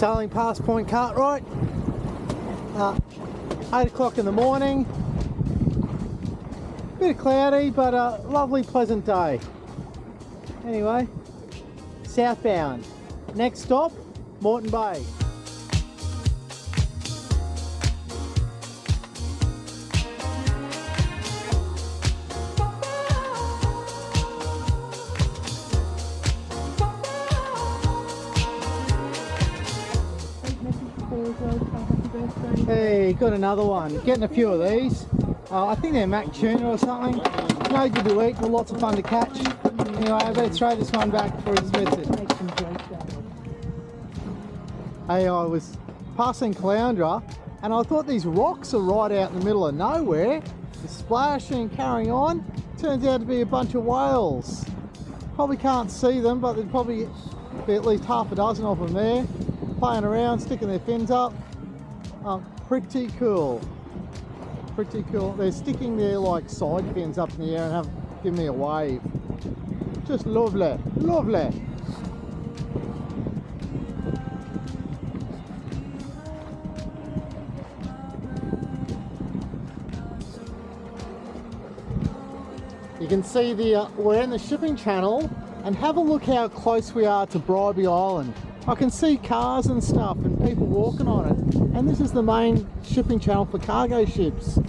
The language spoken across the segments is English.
sailing past Point Cartwright. 8 o'clock in the morning. Bit cloudy, but a lovely, pleasant day. Anyway, southbound. Next stop, Moreton Bay. Hey, got another one. Getting a few of these. I think they're Mac tuna or something. No good to eat, but lots of fun to catch. Anyway, I better throw this one back before he spits it. Hey, I was passing Caloundra and I thought these rocks are right out in the middle of nowhere. They're splashing and carrying on. Turns out to be a bunch of whales. Probably can't see them, but there'd probably be at least half a dozen of them there. Playing around, sticking their fins up. Pretty cool. Pretty cool. They're sticking their like side fins up in the air and have given me a wave. Just lovely, lovely. You can see we're in the shipping channel, and have a look how close we are to Bribie Island. I can see cars and stuff and people walking on it, and this is the main shipping channel for cargo ships.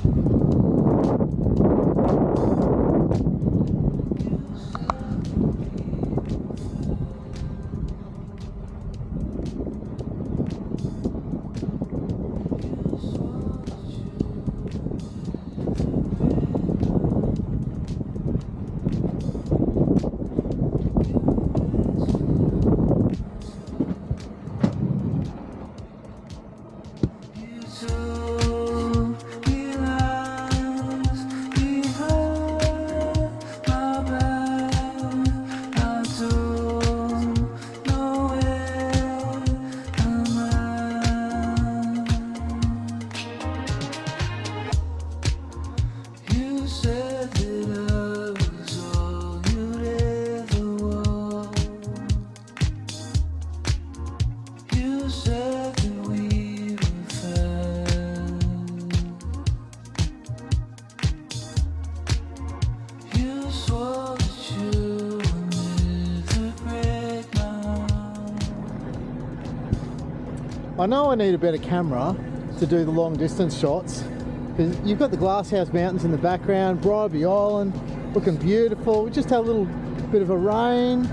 I know I need a better camera to do the long distance shots, because you've got the Glasshouse Mountains in the background, Bribie Island looking beautiful. We just had a little bit of a rain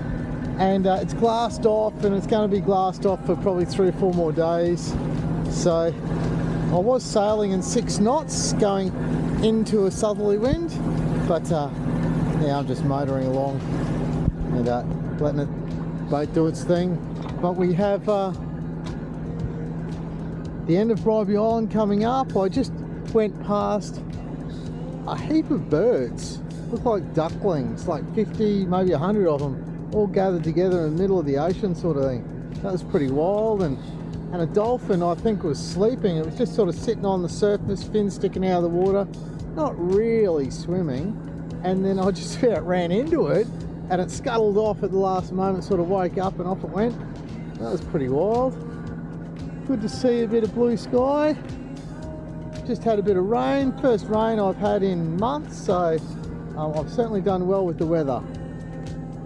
and it's glassed off, and it's going to be glassed off for probably 3 or 4 more days. So I was sailing in 6 knots going into a southerly wind, but yeah, I'm just motoring along and letting it boat do its thing. But we have the end of Bribie Island coming up. I just went past a heap of birds, look like ducklings, like 50, maybe 100 of them, all gathered together in the middle of the ocean sort of thing. That was pretty wild. And a dolphin, I think, was sleeping. It was just sort of sitting on the surface, fins sticking out of the water, not really swimming. And then I just about ran into it and it scuttled off at the last moment, sort of woke up and off it went. That was pretty wild. Good to see a bit of blue sky. Just had a bit of rain, first rain I've had in months, so I've certainly done well with the weather.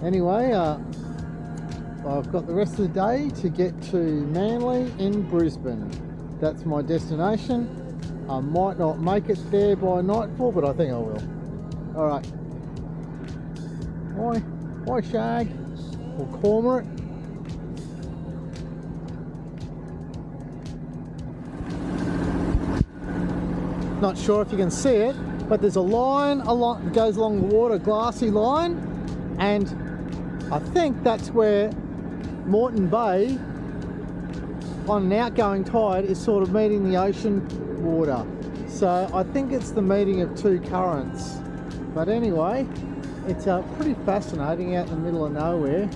Anyway, I've got the rest of the day to get to Manly in Brisbane. That's my destination. I might not make it there by nightfall, but I think I will. Alright. Bye Shag, or Cormorant. Not sure if you can see it, but there's a line goes along the water, glassy line, and I think that's where Moreton Bay on an outgoing tide is sort of meeting the ocean water. So I think it's the meeting of 2 currents. But anyway, it's pretty fascinating out in the middle of nowhere.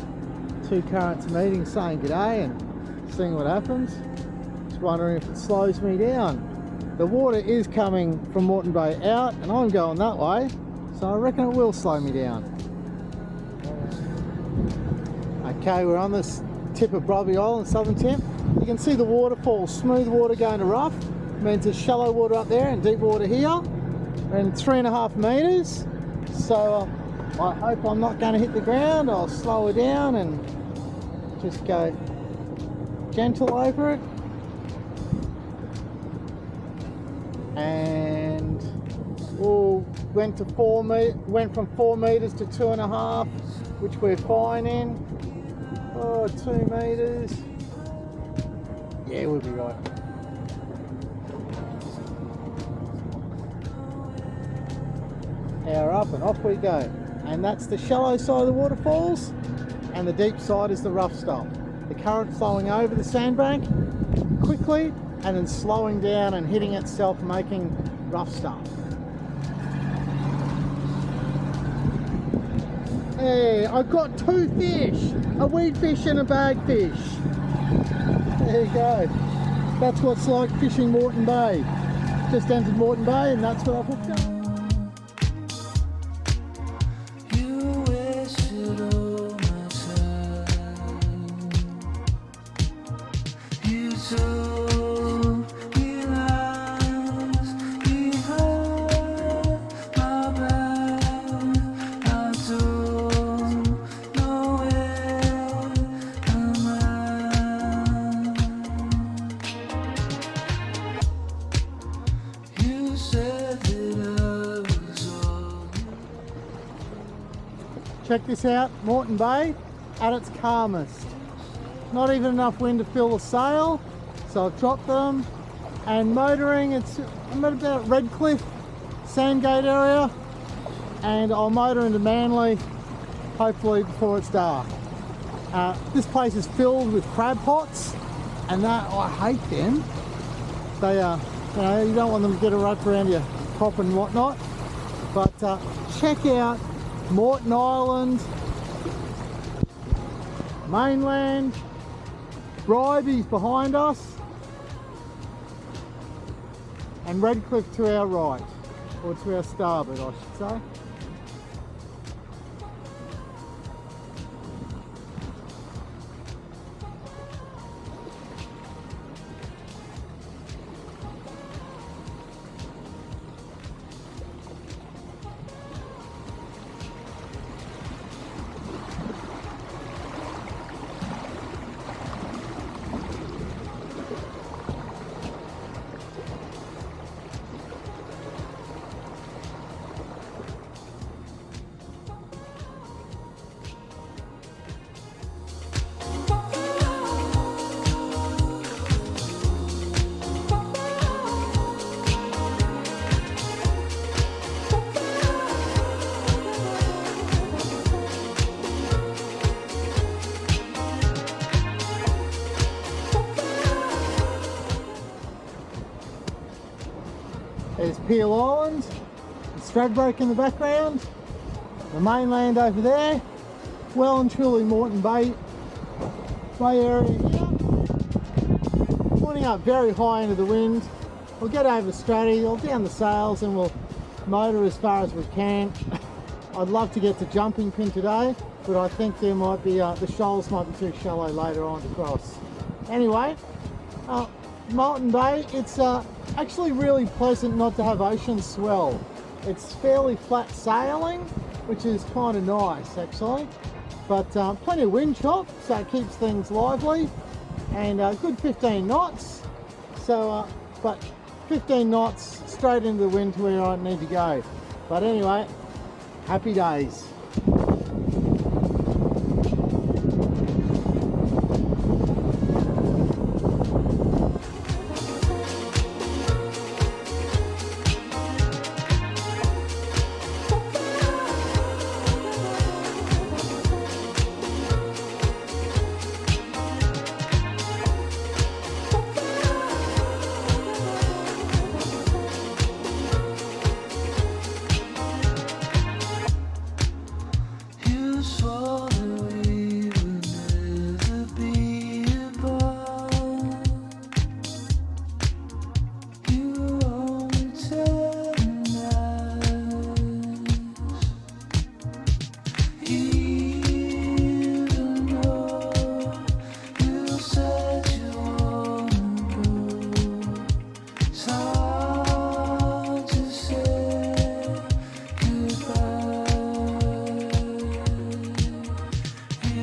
2 currents meeting, saying g'day and seeing what happens. Just wondering if it slows me down. The water is coming from Moreton Bay out and I'm going that way, so I reckon it will slow me down. Okay, we're on this tip of Bribie Island, southern tip. You can see the waterfall, smooth water going to rough. Means there's shallow water up there and deep water here. And 3.5 meters. So I hope I'm not going to hit the ground. I'll slow her down and just go gentle over it. And went from 4 meters to 2.5, which we're fine in. 2 meters. Yeah, we'll be right. Power up and off we go. And that's the shallow side of the waterfalls, and the deep side is the rough stuff. The current flowing over the sandbank quickly and then slowing down and hitting itself, making rough stuff. Hey, I've got 2 fish, a weed fish and a bagfish. There you go. That's what it's like fishing Moreton Bay. Just entered Moreton Bay and that's what I've hooked up. Check this out, Moreton Bay at its calmest. Not even enough wind to fill the sail, so I've dropped them. And motoring, I'm at about Redcliffe, Sandgate area, and I'll motor into Manly, hopefully before it's dark. This place is filled with crab pots, and I hate them. They you don't want them to get a rope around your crop and whatnot. But check out Moreton Island, mainland, Bribey's behind us, and Redcliffe to our right, or to our starboard I should say. There's Peel Island, Stradbroke in the background, the mainland over there, well and truly Moreton Bay area here. Pointing up very high into the wind. We'll get over Stratty, I'll down the sails and we'll motor as far as we can. I'd love to get to Jumping Pin today, but I think there might be, the shoals might be too shallow later on to cross. Anyway, Moreton Bay, it's actually really pleasant not to have ocean swell. It's fairly flat sailing, which is kind of nice actually, but plenty of wind chop, so it keeps things lively, and good 15 knots. So, but 15 knots straight into the wind to where I need to go. But anyway, happy days.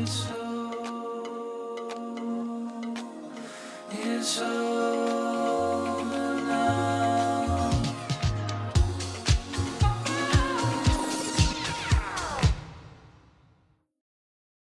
It's so